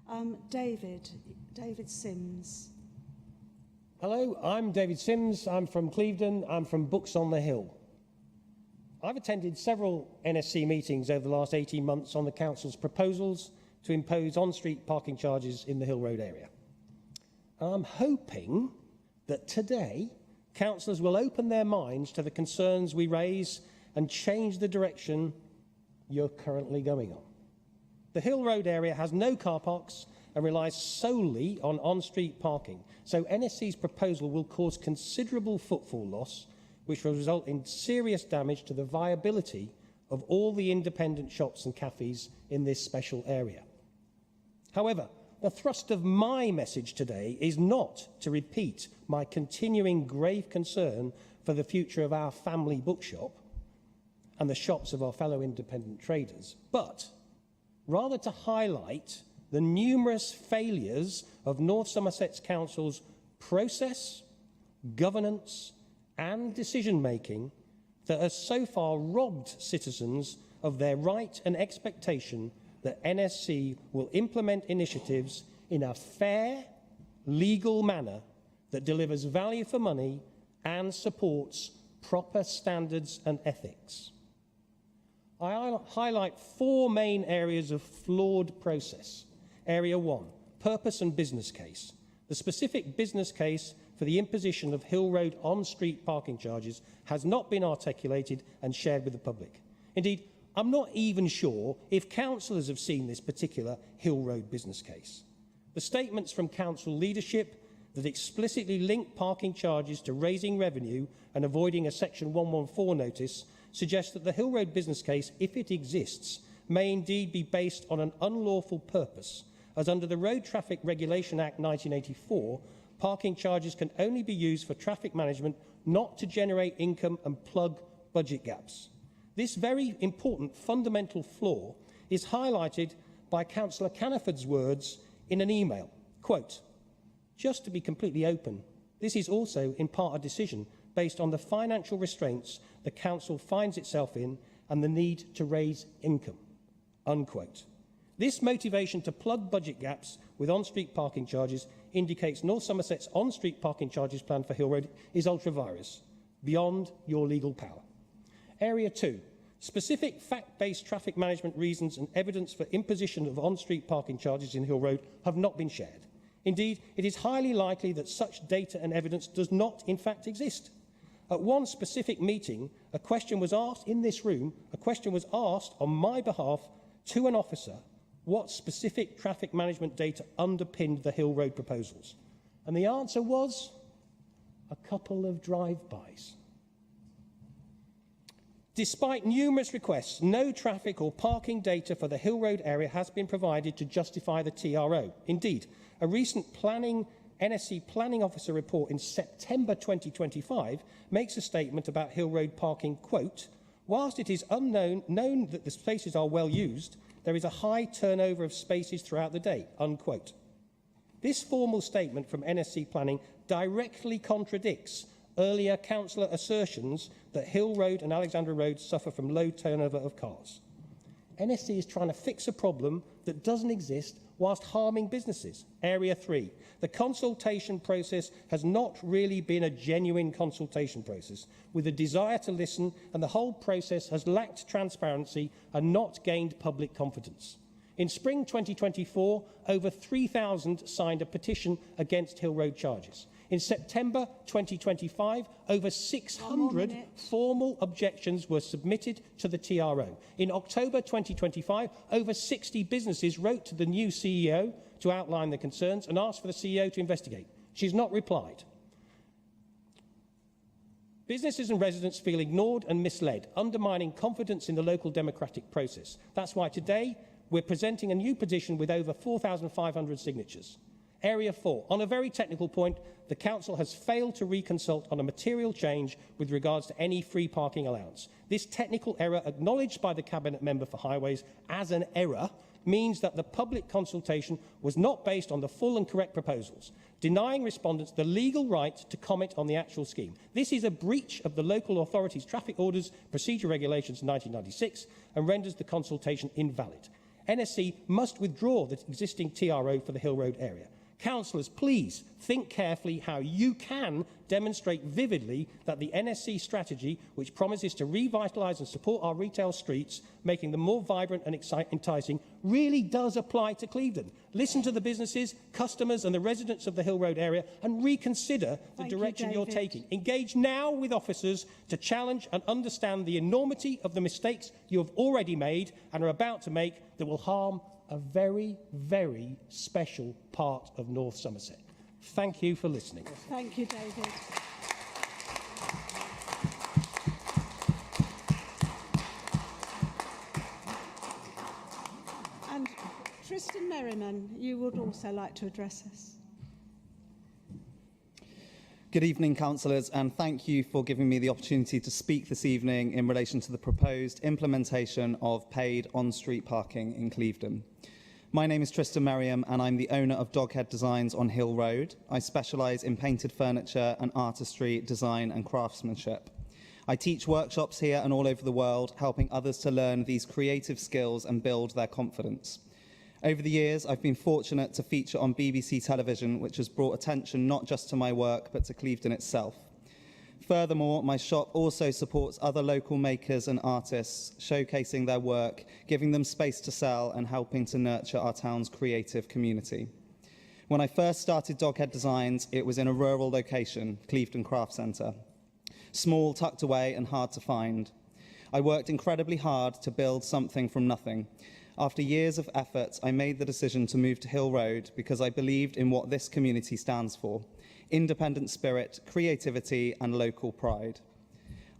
David Sims. Hello, I'm David Sims. I'm from Clevedon. I'm from Books on the Hill. I've attended several NSC meetings over the last 18 months on the Council's proposals to impose on-street parking charges in the Hill Road area. I'm hoping that today councillors will open their minds to the concerns we raise and change the direction you're currently going on. The Hill Road area has no car parks and relies solely on on-street parking, so NSC's proposal will cause considerable footfall loss, which will result in serious damage to the viability of all the independent shops and cafes in this special area. However, the thrust of my message today is not to repeat my continuing grave concern for the future of our family bookshop and the shops of our fellow independent traders, but rather to highlight the numerous failures of North Somerset's Council's process, governance and decision-making that has so far robbed citizens of their right and expectation that NSC will implement initiatives in a fair, legal manner that delivers value for money and supports proper standards and ethics. I highlight four main areas of flawed process. Area 1, purpose and business case. The specific business case for the imposition of Hill Road on-street parking charges has not been articulated and shared with the public. Indeed, I'm not even sure if councillors have seen this particular Hill Road business case. The statements from council leadership that explicitly link parking charges to raising revenue and avoiding a Section 114 notice suggest that the Hill Road business case, if it exists, may indeed be based on an unlawful purpose, as under the Road Traffic Regulation Act 1984, parking charges can only be used for traffic management, not to generate income and plug budget gaps. This very important fundamental flaw is highlighted by Councillor Caniford's words in an email, quote, "Just to be completely open, this is also in part a decision based on the financial restraints the Council finds itself in and the need to raise income," unquote. This motivation to plug budget gaps with on-street parking charges indicates North Somerset's on-street parking charges plan for Hill Road is ultra-vires, beyond your legal power. Area 2. Specific fact-based traffic management reasons and evidence for imposition of on-street parking charges in Hill Road have not been shared. Indeed, it is highly likely that such data and evidence does not in fact exist. At one specific meeting, a question was asked in this room, on my behalf to an officer, what specific traffic management data underpinned the Hill Road proposals. And the answer was a couple of drive-bys. Despite numerous requests, no traffic or parking data for the Hill Road area has been provided to justify the TRO. Indeed, a recent NSC Planning Officer report in September 2025 makes a statement about Hill Road parking, quote, "Whilst it is known that the spaces are well used, there is a high turnover of spaces throughout the day," unquote. This formal statement from NSC Planning directly contradicts earlier councillor assertions that Hill Road and Alexandra Road suffer from low turnover of cars. NSC is trying to fix a problem that doesn't exist whilst harming businesses. Area 3. The consultation process has not really been a genuine consultation process, with a desire to listen, and the whole process has lacked transparency and not gained public confidence. In spring 2024, over 3,000 signed a petition against Hill Road charges. In September 2025, over 600 formal objections were submitted to the TRO. In October 2025, over 60 businesses wrote to the new CEO to outline their concerns and asked for the CEO to investigate. She's not replied. Businesses and residents feel ignored and misled, undermining confidence in the local democratic process. That's why today we're presenting a new petition with over 4,500 signatures. Area 4. On a very technical point, the Council has failed to reconsult on a material change with regards to any free parking allowance. This technical error, acknowledged by the Cabinet Member for Highways as an error, means that the public consultation was not based on the full and correct proposals, denying respondents the legal right to comment on the actual scheme. This is a breach of the local authority's traffic orders, procedure regulations 1996, and renders the consultation invalid. NSC must withdraw the existing TRO for the Hill Road area. Councillors, please think carefully how you can demonstrate vividly that the NSC strategy, which promises to revitalise and support our retail streets, making them more vibrant and enticing, really does apply to Clevedon. Listen to the businesses, customers and the residents of the Hill Road area and reconsider the direction you're taking. Engage now with officers to challenge and understand the enormity of the mistakes you have already made and are about to make that will harm a very, very special part of North Somerset. Thank you for listening. Thank you, David. And Tristan Merriman, you would also like to address us. Good evening, councillors, and thank you for giving me the opportunity to speak this evening in relation to the proposed implementation of paid on-street parking in Clevedon. My name is Tristan Merriam and I'm the owner of Doghead Designs on Hill Road. I specialise in painted furniture and artistry, design and craftsmanship. I teach workshops here and all over the world, helping others to learn these creative skills and build their confidence. Over the years, I've been fortunate to feature on BBC television, which has brought attention not just to my work, but to Clevedon itself. Furthermore, my shop also supports other local makers and artists, showcasing their work, giving them space to sell and helping to nurture our town's creative community. When I first started Doghead Designs, it was in a rural location, Clevedon Craft Centre. Small, tucked away and hard to find. I worked incredibly hard to build something from nothing. After years of effort, I made the decision to move to Hill Road because I believed in what this community stands for: independent spirit, creativity and local pride.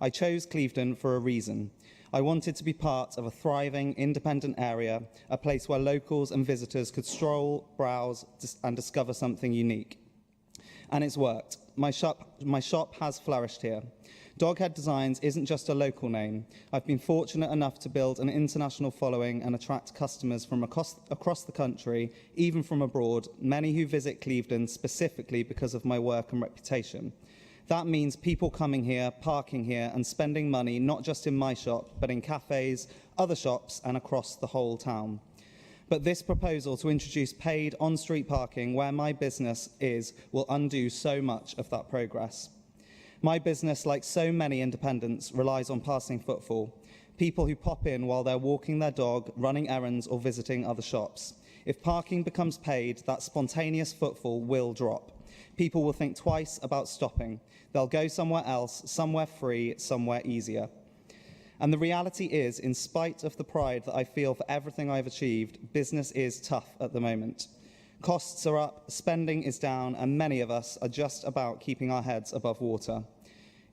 I chose Clevedon for a reason. I wanted to be part of a thriving, independent area, a place where locals and visitors could stroll, browse and discover something unique. And it's worked. My shop has flourished here. Doghead Designs isn't just a local name. I've been fortunate enough to build an international following and attract customers from across the country, even from abroad, many who visit Clevedon specifically because of my work and reputation. That means people coming here, parking here and spending money not just in my shop, but in cafes, other shops and across the whole town. But this proposal to introduce paid on-street parking where my business is will undo so much of that progress. My business, like so many independents, relies on passing footfall, people who pop in while they're walking their dog, running errands or visiting other shops. If parking becomes paid, that spontaneous footfall will drop. People will think twice about stopping. They'll go somewhere else, somewhere free, somewhere easier. And the reality is, in spite of the pride that I feel for everything I've achieved, business is tough at the moment. Costs are up, spending is down, and many of us are just about keeping our heads above water.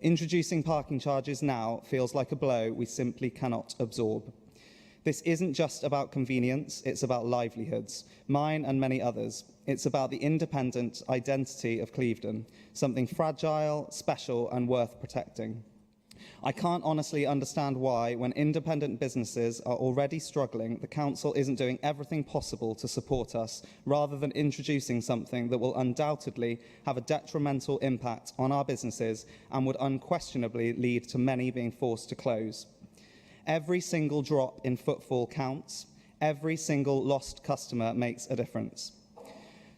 Introducing parking charges now feels like a blow we simply cannot absorb. This isn't just about convenience, it's about livelihoods, mine and many others. It's about the independent identity of Clevedon, something fragile, special, and worth protecting. I can't honestly understand why, when independent businesses are already struggling, the council isn't doing everything possible to support us, rather than introducing something that will undoubtedly have a detrimental impact on our businesses and would unquestionably lead to many being forced to close. Every single drop in footfall counts. Every single lost customer makes a difference.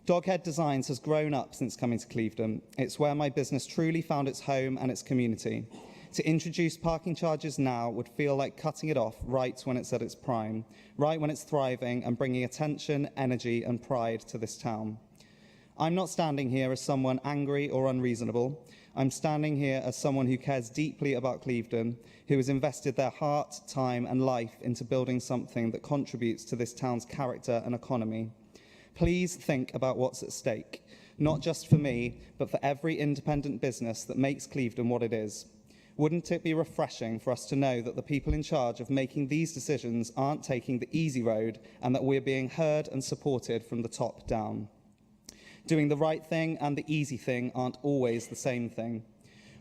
Doghead Designs has grown up since coming to Clevedon. It's where my business truly found its home and its community. To introduce parking charges now would feel like cutting it off right when it's at its prime, right when it's thriving and bringing attention, energy and pride to this town. I'm not standing here as someone angry or unreasonable. I'm standing here as someone who cares deeply about Clevedon, who has invested their heart, time and life into building something that contributes to this town's character and economy. Please think about what's at stake, not just for me, but for every independent business that makes Clevedon what it is. Wouldn't it be refreshing for us to know that the people in charge of making these decisions aren't taking the easy road and that we're being heard and supported from the top down? Doing the right thing and the easy thing aren't always the same thing.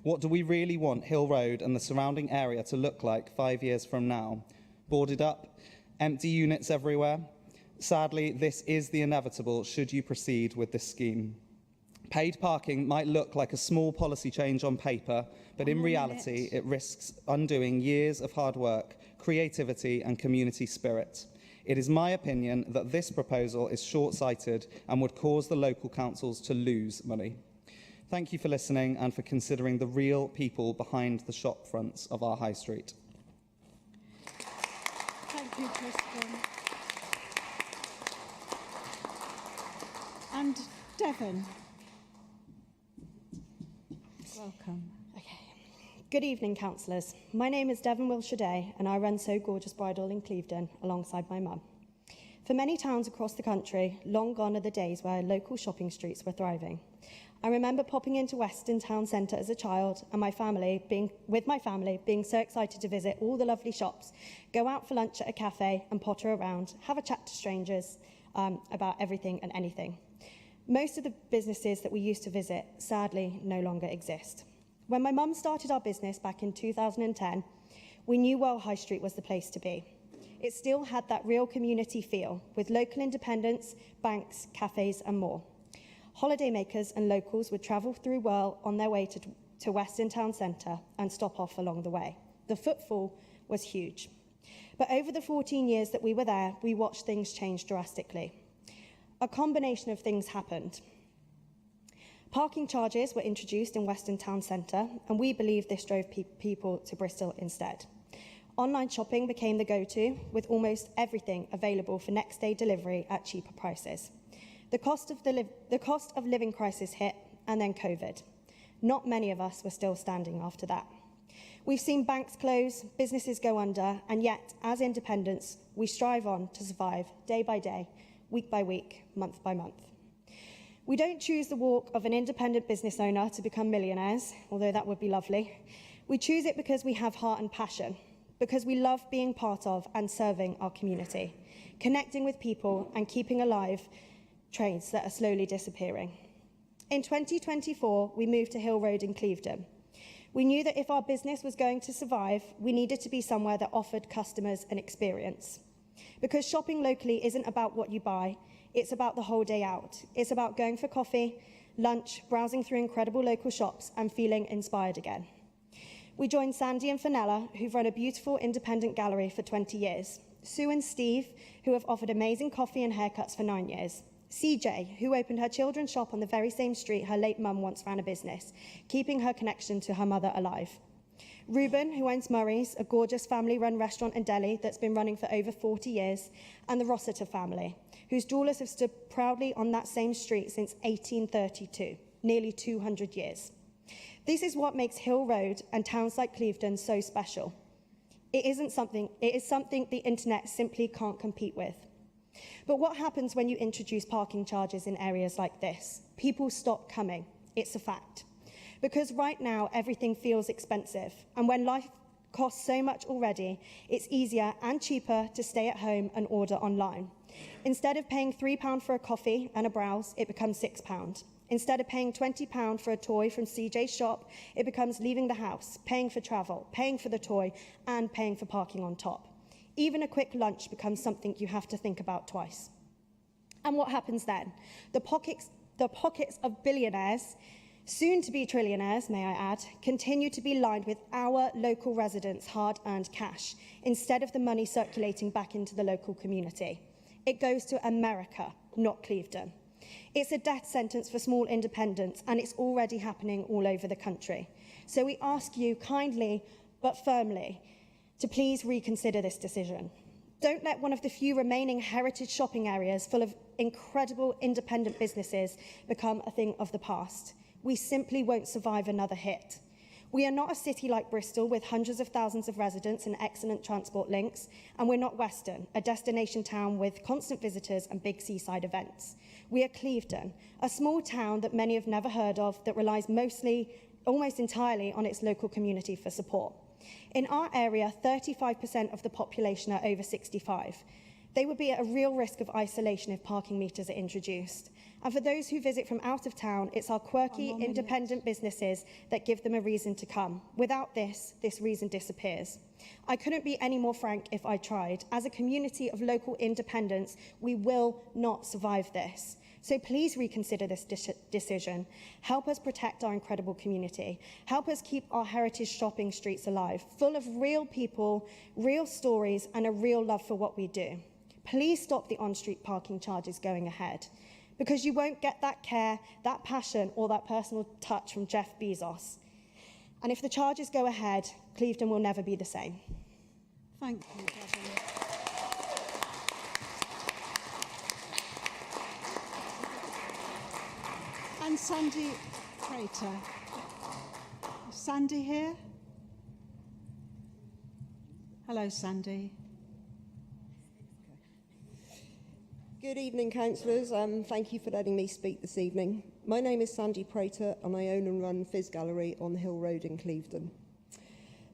What do we really want Hill Road and the surrounding area to look like 5 years from now? Boarded up? Empty units everywhere? Sadly, this is the inevitable should you proceed with this scheme. Paid parking might look like a small policy change on paper, but in reality, it risks undoing years of hard work, creativity and community spirit. It is my opinion that this proposal is short-sighted and would cause the local councils to lose money. Thank you for listening and for considering the real people behind the shop fronts of our high street. Thank you, Tristan. And Devon. Welcome. Okay. Good evening, councillors. My name is Devon Wilshire and I run So Gorgeous Bridal in Clevedon alongside my mum. For many towns across the country, long gone are the days where local shopping streets were thriving. I remember popping into Weston Town Centre as a child and my family being so excited to visit all the lovely shops, go out for lunch at a cafe and potter around, have a chat to strangers about everything and anything. Most of the businesses that we used to visit, sadly, no longer exist. When my mum started our business back in 2010, we knew Well High Street was the place to be. It still had that real community feel, with local independents, banks, cafes and more. Holidaymakers and locals would travel through Well on their way to Weston Town Centre and stop off along the way. The footfall was huge. But over the 14 years that we were there, we watched things change drastically. A combination of things happened. Parking charges were introduced in Weston Town Centre, and we believe this drove people to Bristol instead. Online shopping became the go-to, with almost everything available for next-day delivery at cheaper prices. The cost of living crisis hit, and then COVID. Not many of us were still standing after that. We've seen banks close, businesses go under, and yet, as independents, we strive on to survive day by day, week by week, month by month. We don't choose the walk of an independent business owner to become millionaires, although that would be lovely. We choose it because we have heart and passion, because we love being part of and serving our community, connecting with people and keeping alive trades that are slowly disappearing. In 2024, we moved to Hill Road in Clevedon. We knew that if our business was going to survive, we needed to be somewhere that offered customers an experience. Because shopping locally isn't about what you buy, it's about the whole day out. It's about going for coffee, lunch, browsing through incredible local shops and feeling inspired again. We joined Sandy and Fenella, who've run a beautiful independent gallery for 20 years. Sue and Steve, who have offered amazing coffee and haircuts for 9 years. CJ, who opened her children's shop on the very same street her late mum once ran a business, keeping her connection to her mother alive. Ruben, who owns Murray's, a gorgeous family-run restaurant and deli that's been running for over 40 years, and the Rossiter family, whose jewellers have stood proudly on that same street since 1832, nearly 200 years. This is what makes Hill Road and towns like Clevedon so special. It is something the internet simply can't compete with. But what happens when you introduce parking charges in areas like this? People stop coming. It's a fact. Because right now, everything feels expensive. And when life costs so much already, it's easier and cheaper to stay at home and order online. Instead of paying £3 for a coffee and a browse, it becomes £6. Instead of paying £20 for a toy from CJ's shop, it becomes leaving the house, paying for travel, paying for the toy, and paying for parking on top. Even a quick lunch becomes something you have to think about twice. And what happens then? The pockets of billionaires, soon to be trillionaires, may I add, continue to be lined with our local residents' hard-earned cash, instead of the money circulating back into the local community. It goes to America, not Clevedon. It's a death sentence for small independents, and it's already happening all over the country. So we ask you kindly but firmly to please reconsider this decision. Don't let one of the few remaining heritage shopping areas full of incredible independent businesses become a thing of the past. We simply won't survive another hit. We are not a city like Bristol with hundreds of thousands of residents and excellent transport links, and we're not Weston, a destination town with constant visitors and big seaside events. We are Clevedon, a small town that many have never heard of that relies almost entirely on its local community for support. In our area, 35% of the population are over 65. They would be at a real risk of isolation if parking meters are introduced. And for those who visit from out of town, it's our quirky, independent businesses that give them a reason to come. Without this reason disappears. I couldn't be any more frank if I tried. As a community of local independents, we will not survive this. So please reconsider this decision. Help us protect our incredible community. Help us keep our heritage shopping streets alive, full of real people, real stories, and a real love for what we do. please stop the on-street parking charges going ahead, because you won't get that care, that passion, or that personal touch from Jeff Bezos. And if the charges go ahead, Clevedon will never be the same. Thank you, Devon. And Sandy Prater. Is Sandy here? Hello, Sandy. Good evening, councillors. Thank you for letting me speak this evening. My name is Sandy Prater and I own and run Fizz Gallery on Hill Road in Clevedon.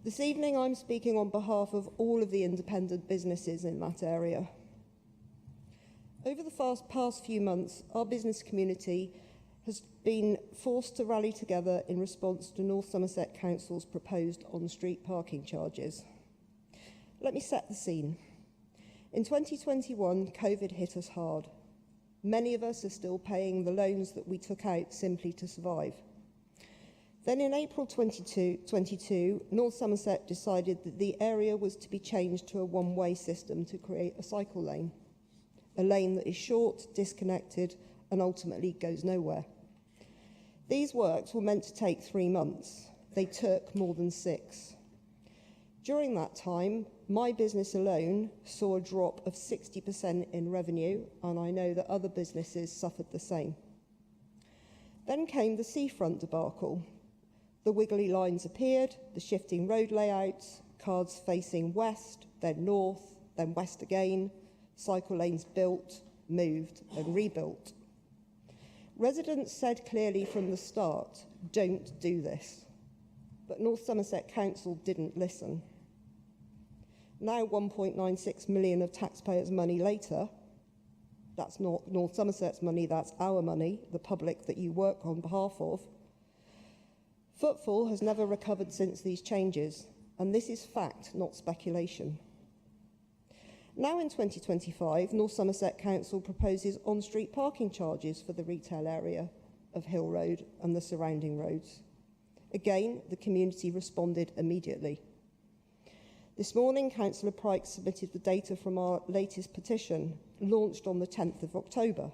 This evening I'm speaking on behalf of all of the independent businesses in that area. Over the past few months, our business community has been forced to rally together in response to North Somerset Council's proposed on-street parking charges. Let me set the scene. In 2021, COVID hit us hard. Many of us are still paying the loans that we took out simply to survive. Then in April 2022, North Somerset decided that the area was to be changed to a one-way system to create a cycle lane, a lane that is short, disconnected, and ultimately goes nowhere. These works were meant to take 3 months. They took more than 6. During that time, my business alone saw a drop of 60% in revenue, and I know that other businesses suffered the same. Then came the seafront debacle. The wiggly lines appeared, the shifting road layouts, cars facing west, then north, then west again, cycle lanes built, moved and rebuilt. Residents said clearly from the start, don't do this. But North Somerset Council didn't listen. Now 1.96 million of taxpayers' money later, that's not North Somerset's money, that's our money, the public that you work on behalf of. Footfall has never recovered since these changes, and this is fact, not speculation. Now in 2025, North Somerset Council proposes on-street parking charges for the retail area of Hill Road and the surrounding roads. Again, the community responded immediately. This morning, Councillor Pryke submitted the data from our latest petition, launched on the 10th of October.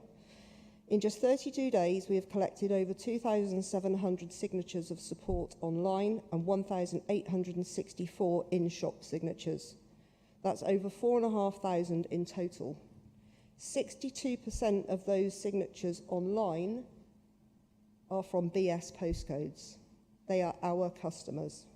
In just 32 days, we have collected over 2,700 signatures of support online and 1,864 in-shop signatures. That's over 4,500 in total. 62% of those signatures online are from BS postcodes. They are our customers.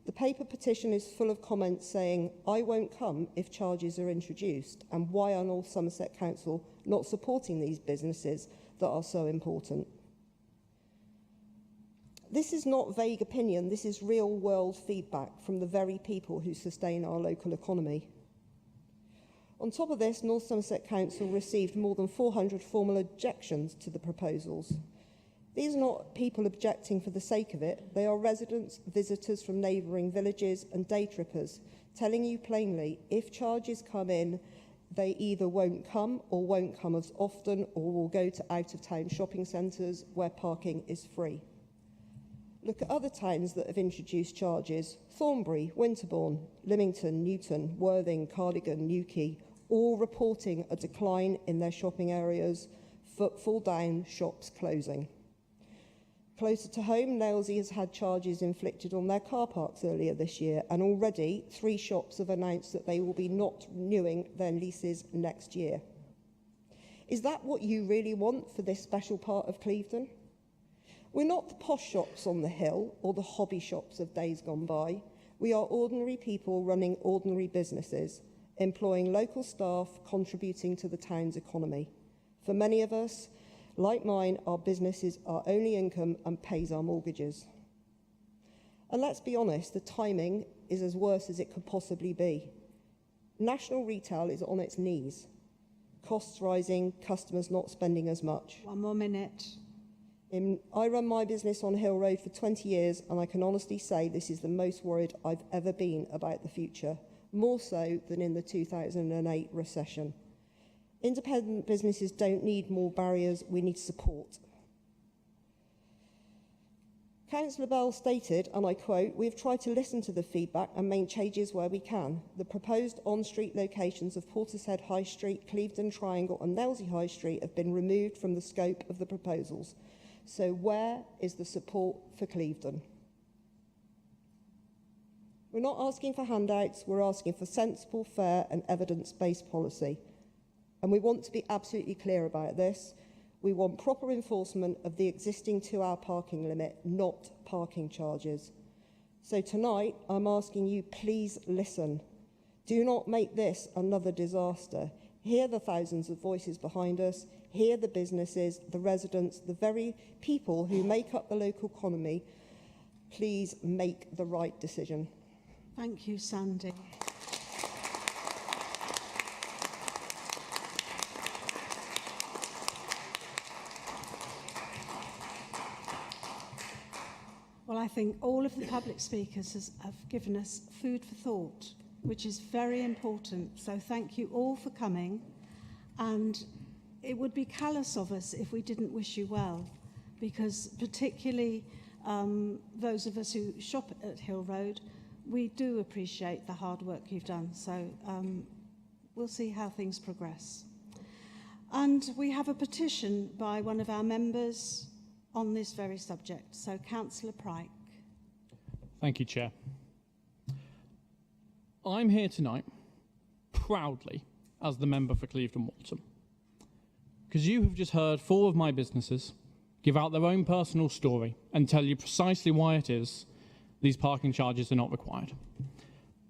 The paper petition is full of comments saying, I won't come if charges are introduced, and why are North Somerset Council not supporting these businesses that are so important? This is not vague opinion, this is real-world feedback from the very people who sustain our local economy. On top of this, North Somerset Council received more than 400 formal objections to the proposals. These are not people objecting for the sake of it. They are residents, visitors from neighbouring villages and day trippers telling you plainly if charges come in, they either won't come or won't come as often or will go to out-of-town shopping centres where parking is free. Look at other towns that have introduced charges: Thornbury, Winterbourne, Lymington, Newton, Worthing, Cardigan, Newquay, all reporting a decline in their shopping areas, footfall down, shops closing. Closer to home, Nailsea has had charges inflicted on their car parks earlier this year, and already 3 shops have announced that they will be not renewing their leases next year. Is that what you really want for this special part of Clevedon? We're not the posh shops on the hill or the hobby shops of days gone by. We are ordinary people running ordinary businesses, employing local staff, contributing to the town's economy. For many of us, like mine, our business is our only income and pays our mortgages. And let's be honest, the timing is as worse as it could possibly be. National retail is on its knees. Costs rising, customers not spending as much. 1 more minute. I run my business on Hill Road for 20 years, and I can honestly say this is the most worried I've ever been about the future, more so than in the 2008 recession. Independent businesses don't need more barriers, we need support. Councillor Bell stated, and I quote, "We have tried to listen to the feedback and make changes where we can. The proposed on-street locations of Portishead High Street, Clevedon Triangle and Nailsea High Street have been removed from the scope of the proposals. So where is the support for Clevedon?" We're not asking for handouts, we're asking for sensible, fair and evidence-based policy. And we want to be absolutely clear about this. We want proper enforcement of the existing 2-hour parking limit, not parking charges. So tonight, I'm asking you, please listen. Do not make this another disaster. Hear the thousands of voices behind us. Hear the businesses, the residents, the very people who make up the local economy. Please make the right decision. Thank you, Sandy. Well, I think all of the public speakers have given us food for thought, which is very important. So thank you all for coming. And it would be callous of us if we didn't wish you well, because particularly those of us who shop at Hill Road, we do appreciate the hard work you've done. So we'll see how things progress. And we have a petition by one of our members on this very subject. So, Councillor Pryke. Thank you, Chair. I'm here tonight proudly as the member for Clevedon Walton, because you have just heard 4 of my businesses give out their own personal story and tell you precisely why it is these parking charges are not required.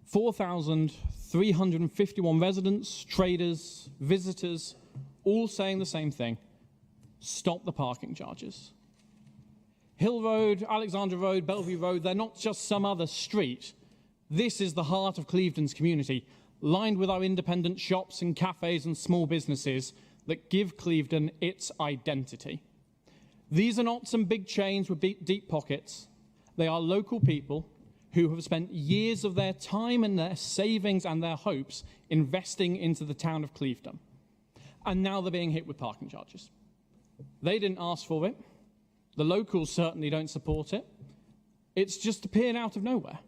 4,351 residents, traders, visitors, all saying the same thing: stop the parking charges. Hill Road, Alexandra Road, Bellevue Road, they're not just some other street. This is the heart of Clevedon's community, lined with our independent shops and cafes and small businesses that give Clevedon its identity. These are not some big chains with deep pockets. They are local people who have spent years of their time and their savings and their hopes investing into the town of Clevedon. And now they're being hit with parking charges. They didn't ask for it. The locals certainly don't support it. It's just appeared out of nowhere.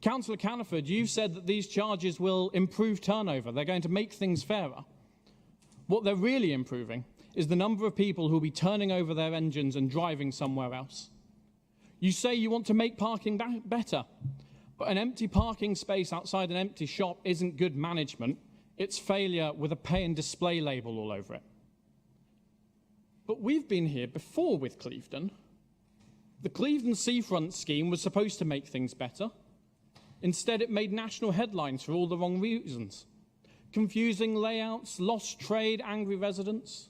Councillor Caniford, you've said that these charges will improve turnover. They're going to make things fairer. What they're really improving is the number of people who will be turning over their engines and driving somewhere else. You say you want to make parking better, but an empty parking space outside an empty shop isn't good management. It's failure with a pay and display label all over it. But we've been here before with Clevedon. The Clevedon Seafront scheme was supposed to make things better. Instead, it made national headlines for all the wrong reasons. Confusing layouts, lost trade, angry residents.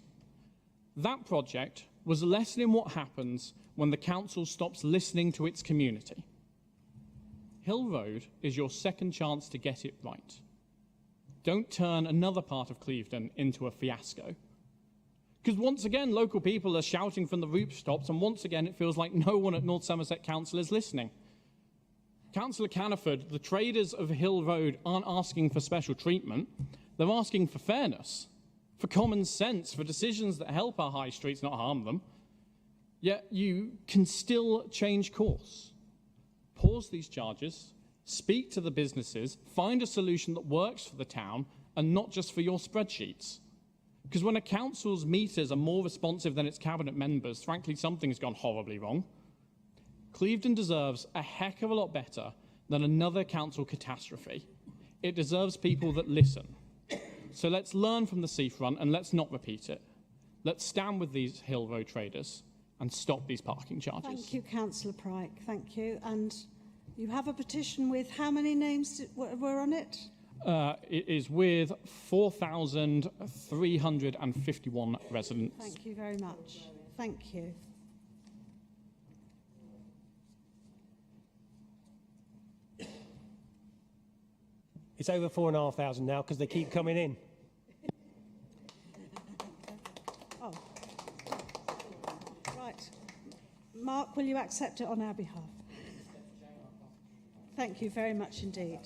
That project was a lesson in what happens when the council stops listening to its community. Hill Road is your second chance to get it right. Don't turn another part of Clevedon into a fiasco. Because once again, local people are shouting from the rooftops, and once again, it feels like no one at North Somerset Council is listening. Councillor Caniford, the traders of Hill Road aren't asking for special treatment. They're asking for fairness, for common sense, for decisions that help our high streets, not harm them. Yet you can still change course. Pause these charges, speak to the businesses, find a solution that works for the town and not just for your spreadsheets. Because when a council's meters are more responsive than its cabinet members, frankly, something's gone horribly wrong. Clevedon deserves a heck of a lot better than another council catastrophe. It deserves people that listen. So let's learn from the seafront and let's not repeat it. Let's stand with these Hill Road traders and stop these parking charges. Thank you, Councillor Pryke. Thank you. And you have a petition with how many names were on it? It is with 4,351 residents. Thank you very much. Thank you. It's over 4,500 now because they keep coming in. Oh, right. Mark, will you accept it on our behalf? Thank you very much indeed.